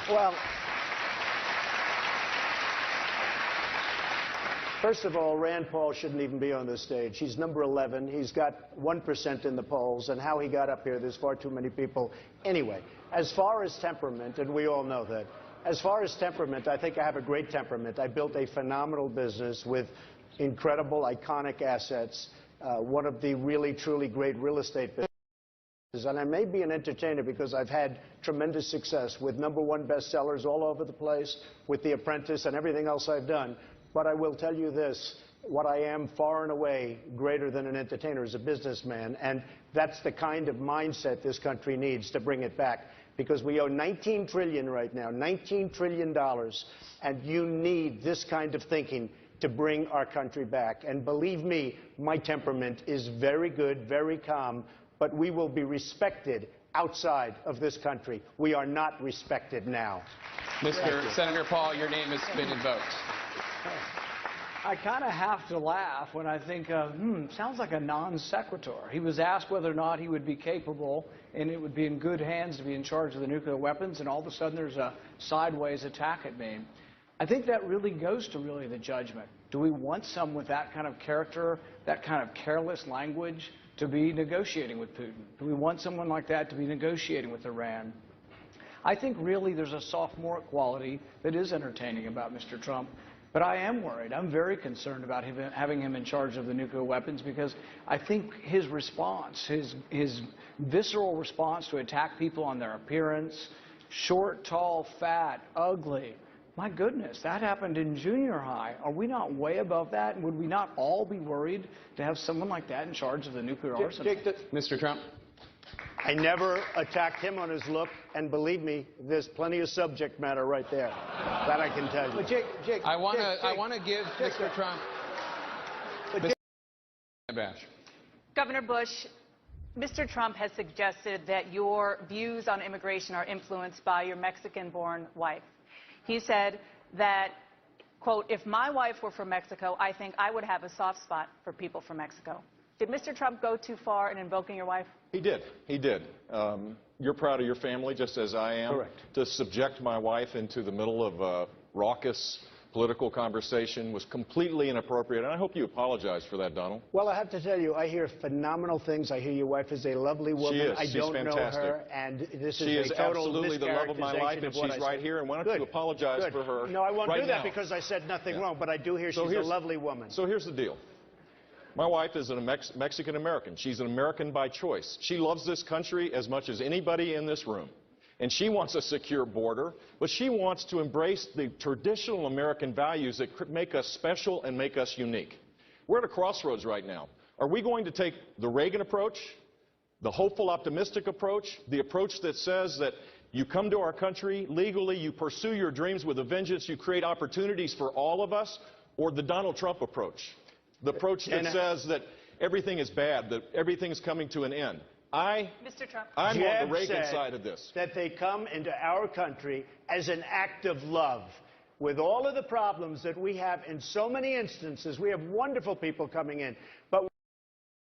Well, first of all, Rand Paul shouldn't even be on this stage. He's number 11. He's got 1% in the polls, and how he got up here, there's far too many people. Anyway, as far as temperament, and we all know that, as far as temperament, I think I have a great temperament. I built a phenomenal business with incredible, iconic assets, one of the really, truly great real estate businesses. And I may be an entertainer because I've had tremendous success with #1 bestsellers all over the place, with The Apprentice and everything else I've done. But I will tell you this, what I am far and away greater than an entertainer is a businessman. And that's the kind of mindset this country needs to bring it back. Because we owe $19 trillion right now, $19 trillion. And you need this kind of thinking to bring our country back. And believe me, my temperament is very good, very calm. But we will be respected outside of this country. We are not respected now. Senator Paul, your name has been invoked. I kind of have to laugh when I think of, sounds like a non sequitur. He was asked whether or not he would be capable and it would be in good hands to be in charge of the nuclear weapons, and all of a sudden there's a sideways attack at me. I think that really goes to the judgment. Do we want someone with that kind of character, that kind of careless language, to be negotiating with Putin? Do we want someone like that to be negotiating with Iran? I think really there's a sophomoric quality that is entertaining about Mr. Trump, but I am worried. I'm very concerned about having him in charge of the nuclear weapons, because I think his response, his visceral response to attack people on their appearance, short, tall, fat, ugly, my goodness, that happened in junior high. Are we not way above that? And would we not all be worried to have someone like that in charge of the nuclear arsenal? Mr. Trump? I never attacked him on his look, and believe me, there's plenty of subject matter right there. That I can tell you. But Jake, I want to give Mr. Trump bash. Governor Bush, Mr. Trump has suggested that your views on immigration are influenced by your Mexican-born wife. He said that, quote, if my wife were from Mexico, I think I would have a soft spot for people from Mexico. Did Mr. Trump go too far in invoking your wife? He did. He did. You're proud of your family, just as I am. Correct. To subject my wife into the middle of a raucous political conversation was completely inappropriate, and I hope you apologize for that, Donald. Well, I have to tell you, I hear phenomenal things. I hear your wife is a lovely woman. She is. I She's don't fantastic. know her, and this she is a total absolutely the love of my life, and she's right here. And why don't you apologize for her? No, I won't right do that now. Because I said nothing wrong, but I do hear she's a lovely woman. So here's the deal. My wife is a Mexican-American. She's an American by choice. She loves this country as much as anybody in this room. And she wants a secure border, but she wants to embrace the traditional American values that make us special and make us unique. We're at a crossroads right now. Are we going to take the Reagan approach, the hopeful, optimistic approach, the approach that says that you come to our country legally, you pursue your dreams with a vengeance, you create opportunities for all of us, or the Donald Trump approach? The approach that says that everything is bad, that everything is coming to an end. Mr. Trump. I'm on the Reagan side of this. That they come into our country as an act of love. With all of the problems that we have in so many instances, we have wonderful people coming in. But with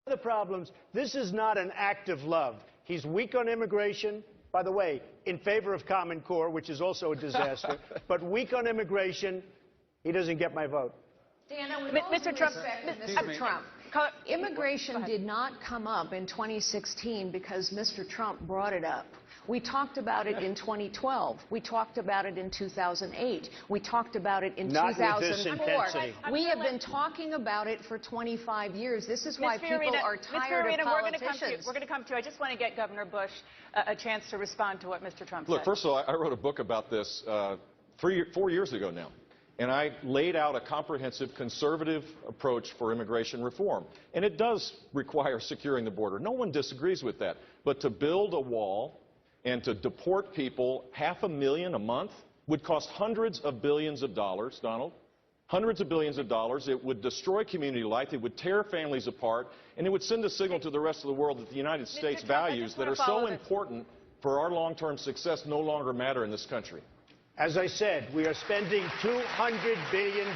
all the problems, this is not an act of love. He's weak on immigration. By the way, in favor of Common Core, which is also a disaster. But weak on immigration, he doesn't get my vote. Dana, with Mr. Trump, Mr. Trump, immigration did not come up in 2016 because Mr. Trump brought it up. We talked about it in 2012. We talked about it in 2008. We talked about it in 2004. We have been talking about it for 25 years. This is why people are tired of politicians. We're going to come to you. I just want to get Governor Bush a chance to respond to what Mr. Trump said. Look, first of all, I wrote a book about this 4 years ago now. And I laid out a comprehensive conservative approach for immigration reform. And it does require securing the border. No one disagrees with that. But to build a wall and to deport people, 500,000 a month, would cost hundreds of billions of dollars, Donald. Hundreds of billions of dollars. It would destroy community life. It would tear families apart. And it would send a signal to the rest of the world that the United States values that are so important for our long-term success no longer matter in this country. As I said, we are spending $200 billion.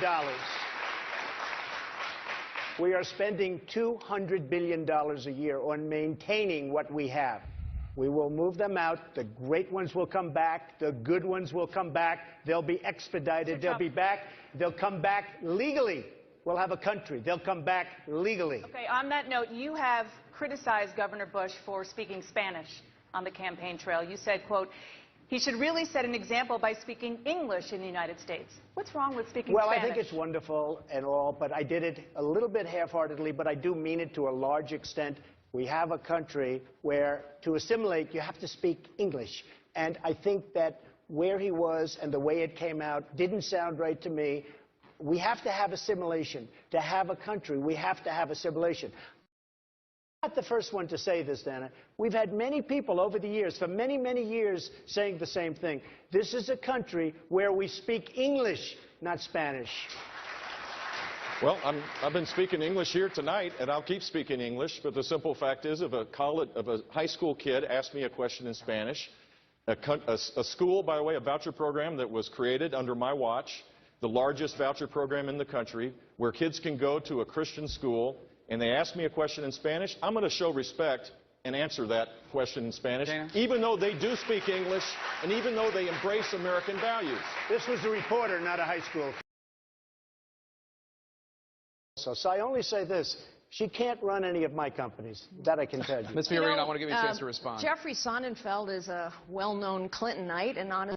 We are spending $200 billion a year on maintaining what we have. We will move them out. The great ones will come back. The good ones will come back. They'll be expedited. They'll be back. They'll come back legally. We'll have a country. They'll come back legally. Okay, on that note, you have criticized Governor Bush for speaking Spanish on the campaign trail. You said, quote, he should really set an example by speaking English in the United States. What's wrong with speaking Spanish? Well, I think it's wonderful and all, but I did it a little bit half-heartedly, but I do mean it to a large extent. We have a country where, to assimilate, you have to speak English. And I think that where he was and the way it came out didn't sound right to me. We have to have assimilation. To have a country, we have to have assimilation. I'm not the first one to say this, Dana. We've had many people over the years, for many, many years, saying the same thing. This is a country where we speak English, not Spanish. Well, I've been speaking English here tonight, and I'll keep speaking English, but the simple fact is, if a high school kid asked me a question in Spanish, a school, by the way, a voucher program that was created under my watch, the largest voucher program in the country, where kids can go to a Christian school, and they ask me a question in Spanish, I'm going to show respect and answer that question in Spanish, even though they do speak English, and even though they embrace American values. This was a reporter, not a high school. So I only say this. She can't run any of my companies. That I can tell you. Ms. Fiorina, I want to give you a chance to respond. Jeffrey Sonnenfeld is a well-known Clintonite, and honestly,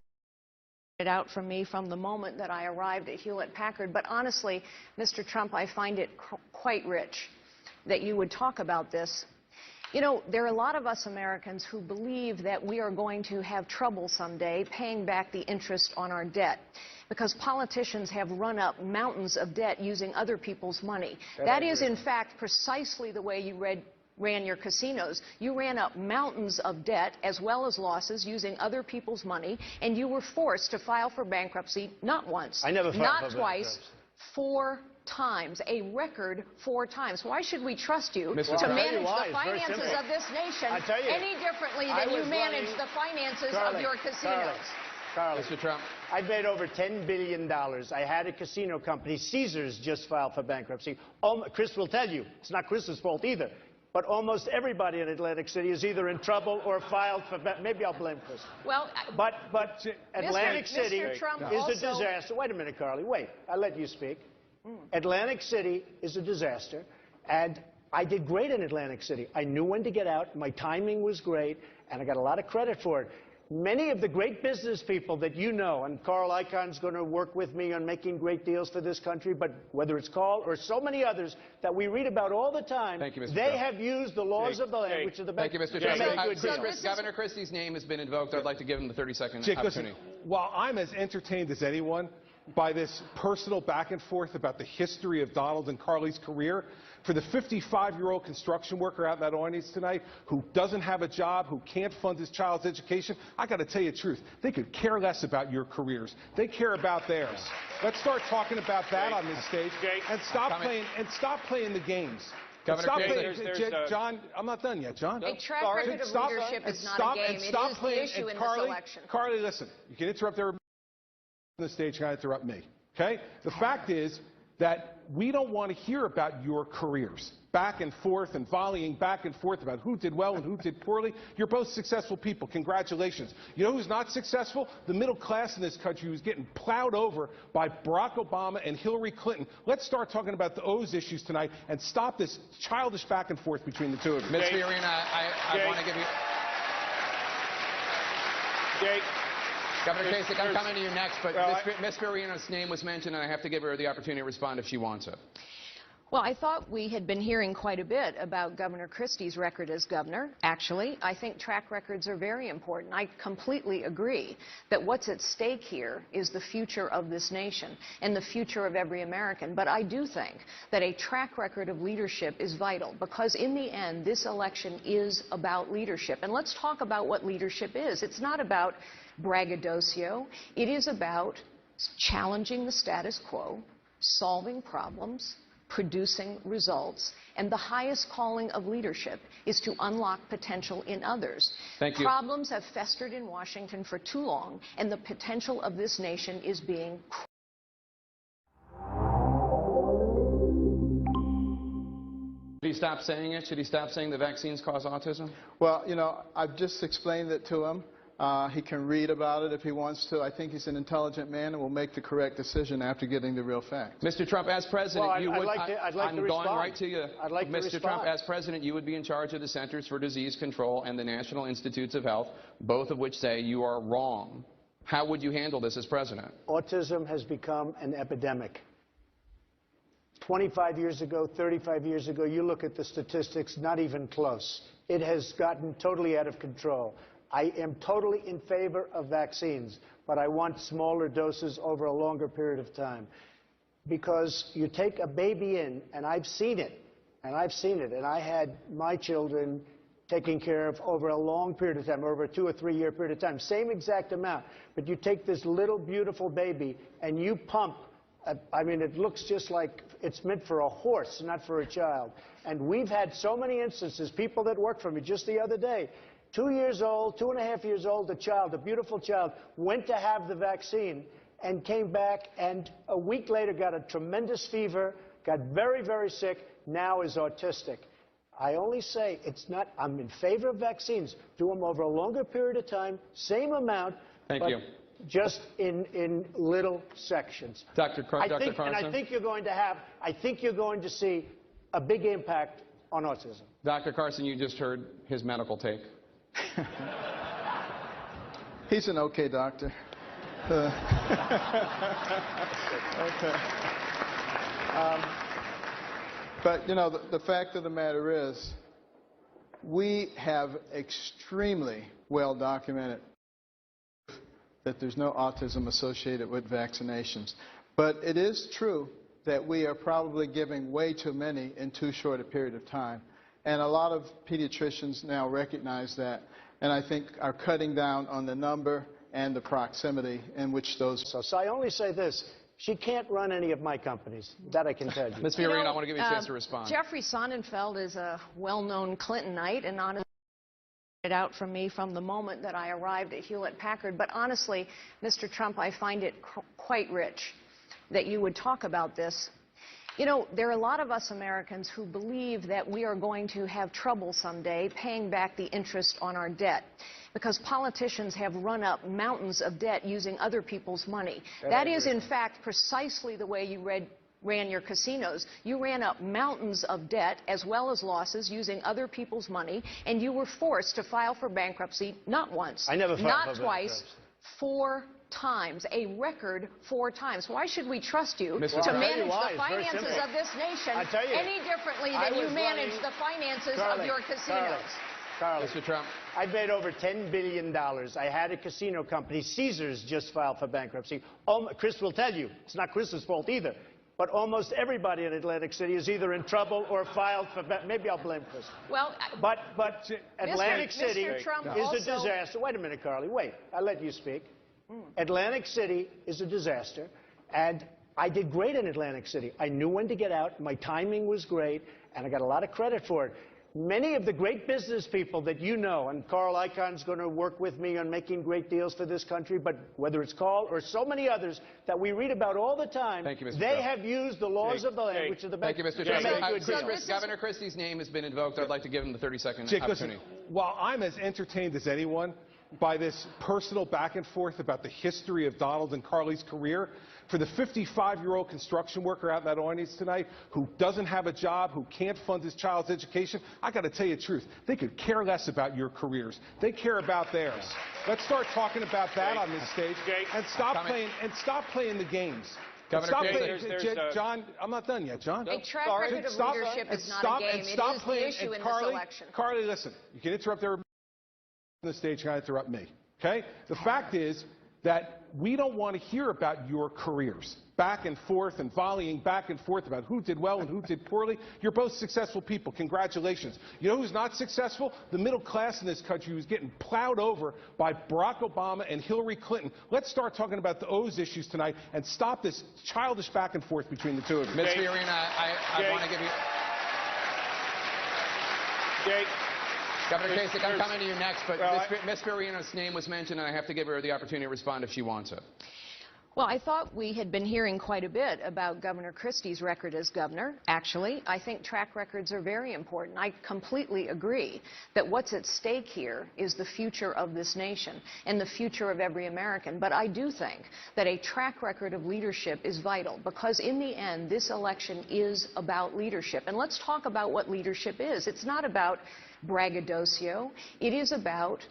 it out from me from the moment that I arrived at Hewlett-Packard. But honestly, Mr. Trump, I find it quite rich that you would talk about this. You know, there are a lot of us Americans who believe that we are going to have trouble someday paying back the interest on our debt, because politicians have run up mountains of debt using other people's money. That is, in fact, precisely the way you ran your casinos. You ran up mountains of debt as well as losses using other people's money, and you were forced to file for bankruptcy not once, I never filed not for twice, bankruptcy. 4 times, a record 4 times. Why should we trust you Mr. to Trump. manage Why? the It's very finances simple. of this nation I tell you, any differently I than you was manage running- the finances Carly, of your casinos? Carly, Mr. Trump. I made over $10 billion. I had a casino company. Caesars just filed for bankruptcy. Chris will tell you, it's not Chris's fault either. But almost everybody in Atlantic City is either in trouble or filed for maybe I'll blame Chris. Well, But Atlantic Mr. City Trump is also- a disaster. Wait a minute, Carly. Wait. I'll let you speak. Atlantic City is a disaster. And I did great in Atlantic City. I knew when to get out. My timing was great. And I got a lot of credit for it. Many of the great business people that you know, and Carl Icahn's going to work with me on making great deals for this country, but whether it's Carl or so many others that we read about all the time, Thank you, Mr. they Trump. have used the laws of the land, which are the best. Thank you, Mr. to Trump. make good deals. Governor Christie's name has been invoked. I'd like to give him the 30-second Jake, opportunity. listen, while I'm as entertained as anyone by this personal back and forth about the history of Donald and Carly's career, for the 55-year-old construction worker out in that audience tonight who doesn't have a job, who can't fund his child's education, I got to tell you the truth. They could care less about your careers. They care about theirs. Let's start talking about that on this stage and stop playing the games. Governor John, I'm not done yet, John. a track record of leadership is not a game. It is the issue in this election. Carly, listen, you can interrupt everybody on the stage, you can't interrupt me, okay? The fact is that we don't want to hear about your careers, back and forth and volleying back and forth about who did well and who did poorly. You're both successful people. Congratulations. You know who's not successful? The middle class in this country who's getting plowed over by Barack Obama and Hillary Clinton. Let's start talking about those issues tonight and stop this childish back and forth between the two of you. Ms. Fiorina, I want to give you... Governor Kasich, I'm coming to you next, but Ms. Fiorina's name was mentioned, and I have to give her the opportunity to respond if she wants it. Well, I thought we had been hearing quite a bit about Governor Christie's record as governor. Actually, I think track records are very important. I completely agree that what's at stake here is the future of this nation and the future of every American. But I do think that a track record of leadership is vital, because in the end, this election is about leadership. And let's talk about what leadership is. It's not about braggadocio. It is about challenging the status quo, solving problems, producing results, and the highest calling of leadership is to unlock potential in others. Thank you. Problems have festered in Washington for too long, and the potential of this nation is being stop saying it? Should he stop saying the vaccines cause autism? Well, you know, I've just explained it to him. He can read about it if he wants to. I think he's an intelligent man and will make the correct decision after getting the real facts. Mr. Trump, as president, Well, you I'd would. like to I'm respond. going right to you. I'd like to Mr. Trump, respond. as president, you would be in charge of the Centers for Disease Control and the National Institutes of Health, both of which say you are wrong. How would you handle this as president? Autism has become an epidemic. 25 years ago, 35 years ago, you look at the statistics, not even close. It has gotten totally out of control. I am totally in favor of vaccines, but I want smaller doses over a longer period of time. Because you take a baby in, and I've seen it, and I had my children taken care of over a long period of time, over a 2 or 3 year period of time, same exact amount. But you take this little beautiful baby and you pump, I mean, it looks just like it's meant for a horse, not for a child. And we've had so many instances, people that worked for me just the other day, 2 years old, 2.5 years old, a child, a beautiful child, went to have the vaccine and came back and a week later got a tremendous fever, got very, very sick, now is autistic. I only say it's not, I'm in favor of vaccines. Do them over a longer period of time, same amount, Thank but you. just in little sections. Dr. And Carson? I think you're going to see a big impact on autism. Dr. Carson, you just heard his medical take. He's an okay doctor. Okay. But, you know, the fact of the matter is, we have extremely well documented that there's no autism associated with vaccinations. But it is true that we are probably giving way too many in too short a period of time. And a lot of pediatricians now recognize that, and I think are cutting down on the number and the proximity in which those... So I only say this. She can't run any of my companies. That I can tell you. Ms. Fiorina, I want to give you a chance to respond. Jeffrey Sonnenfeld is a well-known Clintonite, and honestly, it out from me from the moment that I arrived at Hewlett-Packard. But honestly, Mr. Trump, I find it quite rich that you would talk about this. You know, there are a lot of us Americans who believe that we are going to have trouble someday paying back the interest on our debt, because politicians have run up mountains of debt using other people's money. That is, in fact, precisely the way you ran your casinos. You ran up mountains of debt as well as losses using other people's money, and you were forced to file for bankruptcy not once, I never filed not for twice, bankruptcy. 4 times, a record 4 times. Why should we trust you Mr. to Trump. manage Why? the It's very finances simple. of this nation I tell you, any differently I than you was manage running- the finances Carly, of your casinos? Carly, Mr. Trump. I made over $10 billion. I had a casino company. Caesars just filed for bankruptcy. Chris will tell you, it's not Chris's fault either. But almost everybody in Atlantic City is either in trouble or filed for maybe I'll blame Chris. Well, But Atlantic Mr. City Trump is a also- disaster. Wait a minute, Carly. Wait. I'll let you speak. Atlantic City is a disaster. And I did great in Atlantic City. I knew when to get out. My timing was great. And I got a lot of credit for it. Many of the great business people that you know, and Carl Icahn's going to work with me on making great deals for this country, but whether it's Carl or so many others that we read about all the time, Thank you, Mr. they Trump. have used the laws of the land, which are the best. Thank you, Mr. to Trump. make good deals. Governor Christie's name has been invoked. I'd like to give him the 30-second Jake, opportunity. listen, while I'm as entertained as anyone by this personal back and forth about the history of Donald and Carly's career, for the 55-year-old construction worker out in that audience tonight who doesn't have a job, who can't fund his child's education, I got to tell you the truth. They could care less about your careers. They care about theirs. Let's start talking about that on this stage and stop playing the games. Governor Stop Christie, playing, John, I'm not done yet, John. a track record of leadership is not a game. It is the issue in this election. Carly, listen, you can interrupt everybody on the stage, you can interrupt me, okay? The fact is that we don't want to hear about your careers, back and forth and volleying back and forth about who did well and who did poorly. You're both successful people. Congratulations. You know who's not successful? The middle class in this country who's getting plowed over by Barack Obama and Hillary Clinton. Let's start talking about those issues tonight and stop this childish back and forth between the two of you. Ms. Fiorina, I want to give you... Jake. Governor Kasich, I'm coming to you next, but Ms. Fiorina's name was mentioned, and I have to give her the opportunity to respond if she wants it. Well, I thought we had been hearing quite a bit about Governor Christie's record as governor. Actually, I think track records are very important. I completely agree that what's at stake here is the future of this nation and the future of every American. But I do think that a track record of leadership is vital because in the end, this election is about leadership. And let's talk about what leadership is. It's not about braggadocio. It is about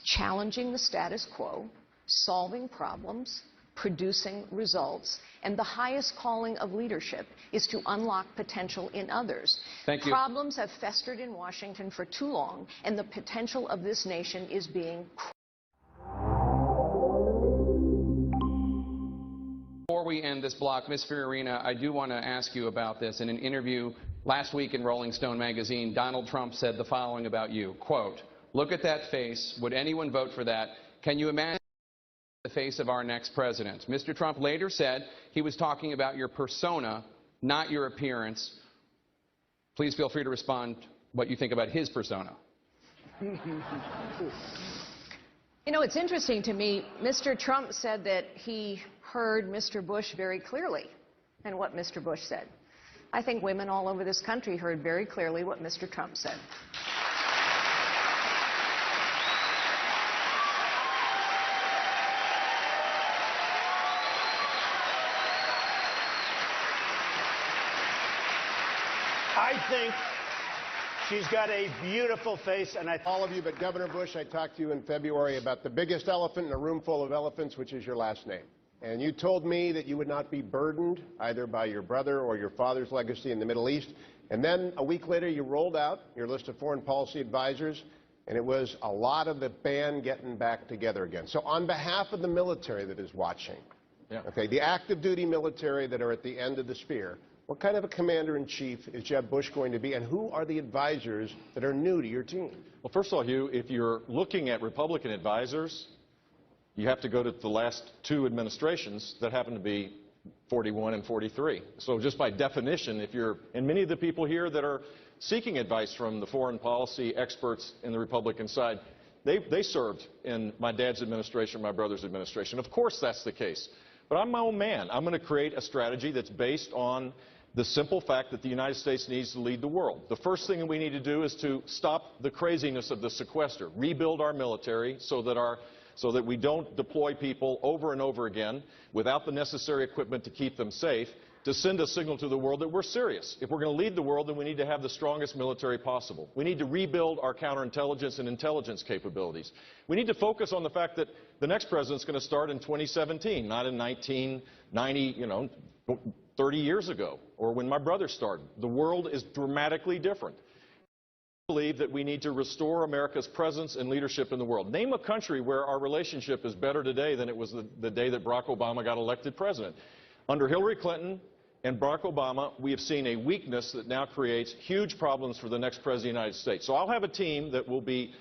challenging the status quo, solving problems, producing results, and the highest calling of leadership is to unlock potential in others. Thank you. Problems have festered in Washington for too long, and the potential of this nation is being Before we end this block, Ms. Fiorina, I do want to ask you about this. In an interview last week in Rolling Stone magazine, Donald Trump said the following about you, quote, "Look at that face. Would anyone vote for that? Can you imagine the face of our next president?" Mr. Trump later said he was talking about your persona, not your appearance. Please feel free to respond what you think about his persona. You know, it's interesting to me, Mr. Trump said that he heard Mr. Bush very clearly and what Mr. Bush said. I think women all over this country heard very clearly what Mr. Trump said. I think she's got a beautiful face, and all of you, but Governor Bush, I talked to you in February about the biggest elephant in a room full of elephants, which is your last name. And you told me that you would not be burdened either by your brother or your father's legacy in the Middle East. And then a week later, you rolled out your list of foreign policy advisors, and it was a lot of the band getting back together again. So on behalf of the military that is watching, okay, the active duty military that are at the end of the spear, what kind of a commander-in-chief is Jeb Bush going to be, and who are the advisors that are new to your team? Well, first of all, Hugh, if you're looking at Republican advisors, you have to go to the last two administrations that happen to be 41 and 43. So just by definition, if you're, and many of the people here that are seeking advice from the foreign policy experts in the Republican side, they served in my dad's administration, my brother's administration. Of course that's the case. But I'm my own man. I'm going to create a strategy that's based on the simple fact that the United States needs to lead the world. The first thing that we need to do is to stop the craziness of the sequester, rebuild our military so that we don't deploy people over and over again without the necessary equipment to keep them safe, to send a signal to the world that we're serious. If we're going to lead the world, then we need to have the strongest military possible. We need to rebuild our counterintelligence and intelligence capabilities. We need to focus on the fact that the next president's going to start in 2017, not in 1990, 30 years ago, or when my brother started. The world is dramatically different. I believe that we need to restore America's presence and leadership in the world. Name a country where our relationship is better today than it was the day that Barack Obama got elected president. Under Hillary Clinton and Barack Obama, we have seen a weakness that now creates huge problems for the next president of the United States. So I'll have a team that will be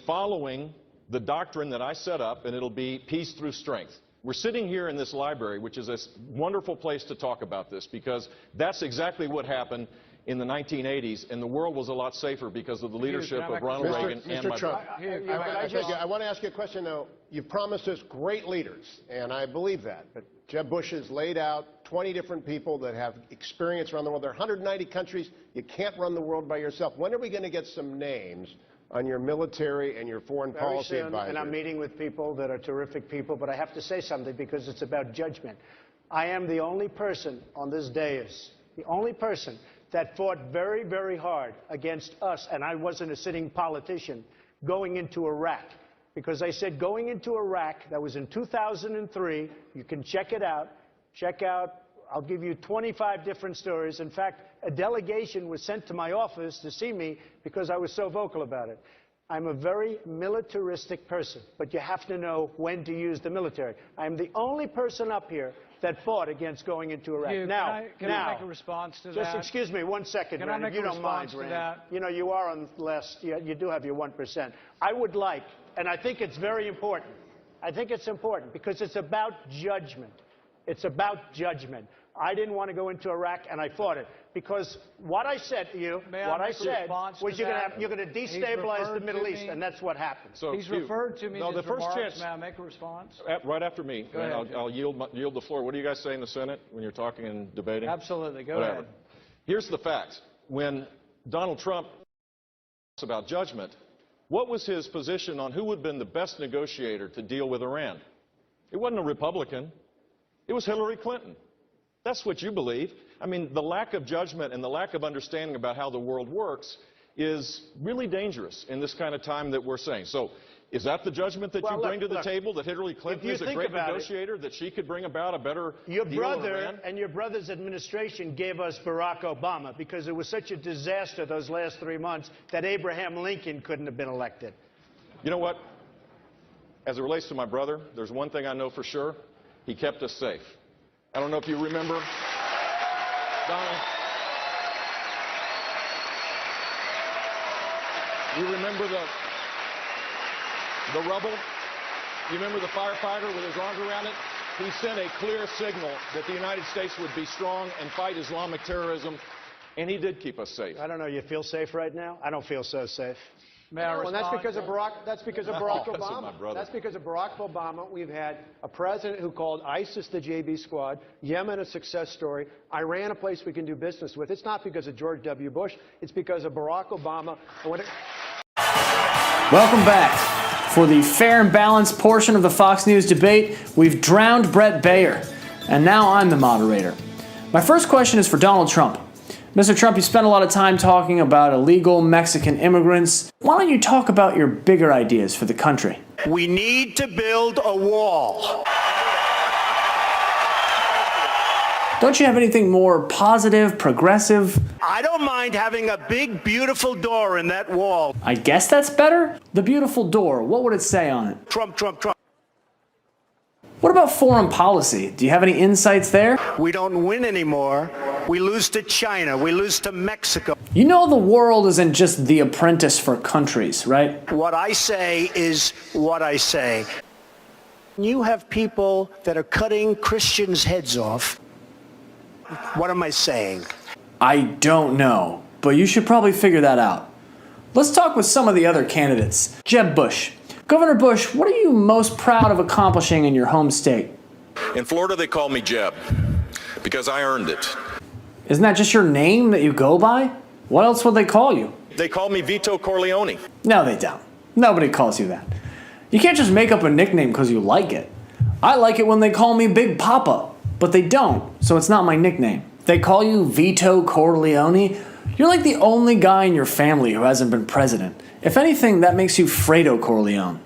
following the doctrine that I set up, and it'll be peace through strength. We're sitting here in this library, which is a wonderful place to talk about this, because that's exactly what happened in the 1980s, and the world was a lot safer because of the leadership of Ronald Reagan and my brother. I want to ask you a question, though. You've promised us great leaders, and I believe that. But Jeb Bush has laid out 20 different people that have experience around the world. There are 190 countries. You can't run the world by yourself. When are we going to get some names on your military and your foreign policy advisors? And I'm meeting with people that are terrific people, but I have to say something because it's about judgment. I am the only person on this dais, the only person that fought very, very hard against us, and I wasn't a sitting politician, going into Iraq. Because I said going into Iraq, that was in 2003, you can check it out, I'll give you 25 different stories. In fact, a delegation was sent to my office to see me because I was so vocal about it. I'm a very militaristic person, but you have to know when to use the military. I'm the only person up here that fought against going into Iraq. Hugh, now, can I make a response to that? Just excuse me 1 second, Can Rand, I make if you a don't mind, response to Rand. that? You know, you are on the list. You do have your 1%. I would like, and I think it's very important. I think it's important because it's about judgment. It's about judgment. I didn't want to go into Iraq, and I fought it. Because what I said to you, was you're going to destabilize the Middle East, and that's what happened. So he's referred to me no, in his the first remarks. chance, May I make a response? right after me, Go and ahead. I'll yield the floor. What do you guys say in the Senate when you're talking and debating? Absolutely. Go Whatever. ahead. Here's the facts. When Donald Trump talks about judgment, what was his position on who would have been the best negotiator to deal with Iran? It wasn't a Republican. It was Hillary Clinton. That's what you believe. I mean, the lack of judgment and the lack of understanding about how the world works is really dangerous in this kind of time that we're saying. So, is that the judgment that you bring to the table, that Hillary Clinton is a great negotiator, that she could bring about a better Your deal with brother Iran? and your brother's administration gave us Barack Obama because it was such a disaster those last 3 months that Abraham Lincoln couldn't have been elected. You know what? As it relates to my brother, there's one thing I know for sure. He kept us safe. I don't know if you remember, Donald. You remember the rubble? You remember the firefighter with his arms around it? He sent a clear signal that the United States would be strong and fight Islamic terrorism, and he did keep us safe. I don't know. You feel safe right now? I don't feel so safe. May I And that's respond? because of Barack. That's because of Barack That's Obama. my brother. That's because of Barack Obama. We've had a president who called ISIS the JB Squad, Yemen a success story, Iran a place we can do business with. It's not because of George W. Bush. It's because of Barack Obama. Welcome back. For the fair and balanced portion of the Fox News debate, we've drowned Brett Baer, and now I'm the moderator. My first question is for Donald Trump. Mr. Trump, you spent a lot of time talking about illegal Mexican immigrants. Why don't you talk about your bigger ideas for the country? We need to build a wall. Don't you have anything more positive, progressive? I don't mind having a big, beautiful door in that wall. I guess that's better. The beautiful door, what would it say on it? Trump, Trump, Trump. What about foreign policy? Do you have any insights there? We don't win anymore. We lose to China. We lose to Mexico. You know the world isn't just the apprentice for countries, right? What I say is what I say. You have people that are cutting Christians' heads off. What am I saying? I don't know, but you should probably figure that out. Let's talk with some of the other candidates. Jeb Bush. Governor Bush, what are you most proud of accomplishing in your home state? In Florida, they call me Jeb because I earned it. Isn't that just your name that you go by? What else would they call you? They call me Vito Corleone. No, they don't. Nobody calls you that. You can't just make up a nickname because you like it. I like it when they call me Big Papa, but they don't, so it's not my nickname. They call you Vito Corleone. You're like the only guy in your family who hasn't been president. If anything, that makes you Fredo Corleone.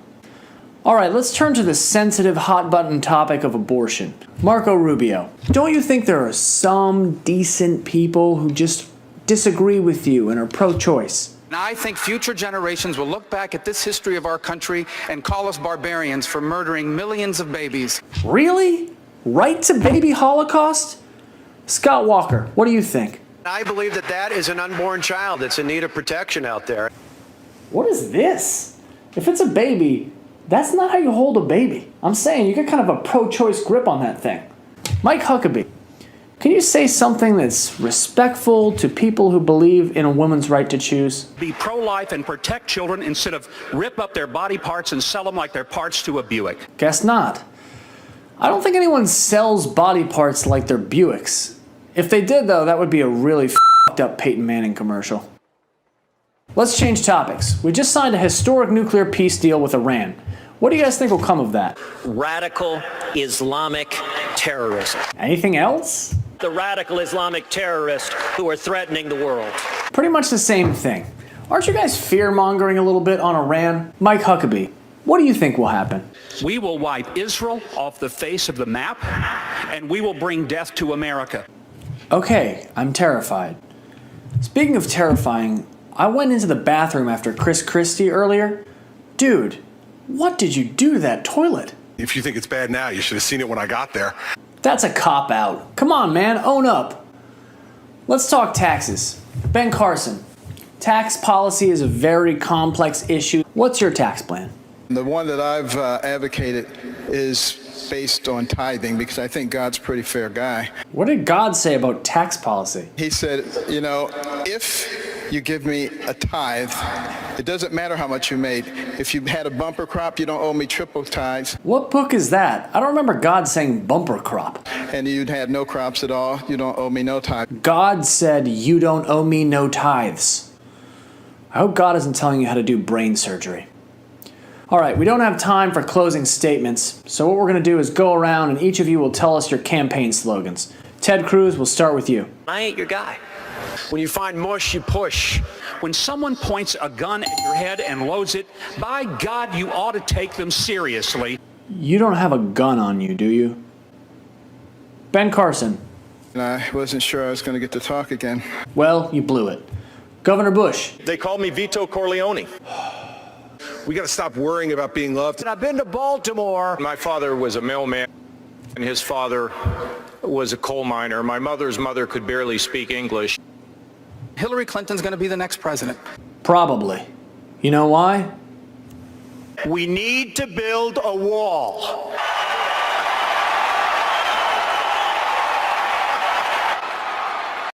All right, let's turn to the sensitive, hot-button topic of abortion. Marco Rubio, don't you think there are some decent people who just disagree with you and are pro-choice? Now, I think future generations will look back at this history of our country and call us barbarians for murdering millions of babies. Really? Right to baby holocaust? Scott Walker, what do you think? I believe that that is an unborn child that's in need of protection out there. What is this? If it's a baby, that's not how you hold a baby. I'm saying you get kind of a pro-choice grip on that thing. Mike Huckabee, can you say something that's respectful to people who believe in a woman's right to choose? Be pro-life and protect children instead of rip up their body parts and sell them like they're parts to a Buick. Guess not. I don't think anyone sells body parts like they're Buicks. If they did, though, that would be a really f***ed up Peyton Manning commercial. Let's change topics. We just signed a historic nuclear peace deal with Iran. What do you guys think will come of that? Radical Islamic terrorism. Anything else? The radical Islamic terrorists who are threatening the world. Pretty much the same thing. Aren't you guys fear-mongering a little bit on Iran? Mike Huckabee, what do you think will happen? We will wipe Israel off the face of the map, and we will bring death to America. Okay, I'm terrified. Speaking of terrifying, I went into the bathroom after Chris Christie earlier. Dude, what did you do to that toilet? If you think it's bad now, you should have seen it when I got there. That's a cop-out. Come on, man, own up. Let's talk taxes. Ben Carson, tax policy is a very complex issue. What's your tax plan? The one that I've advocated is based on tithing because I think God's a pretty fair guy. What did God say about tax policy? He said, you know, if you give me a tithe, it doesn't matter how much you made. If you had a bumper crop, you don't owe me triple tithes. What book is that? I don't remember God saying bumper crop. And you'd had no crops at all, you don't owe me no tithe. God said you don't owe me no tithes. I hope God isn't telling you how to do brain surgery. All right, we don't have time for closing statements, so what we're going to do is go around and each of you will tell us your campaign slogans. Ted Cruz, we'll start with you. I ain't your guy. When you find mush, you push. When someone points a gun at your head and loads it, by God, you ought to take them seriously. You don't have a gun on you, do you? Ben Carson. I wasn't sure I was going to get to talk again. Well, you blew it. Governor Bush. They called me Vito Corleone. We got to stop worrying about being loved. I've been to Baltimore. My father was a mailman, and his father was a coal miner. My mother's mother could barely speak English. Hillary Clinton's going to be the next president. Probably. You know why? We need to build a wall.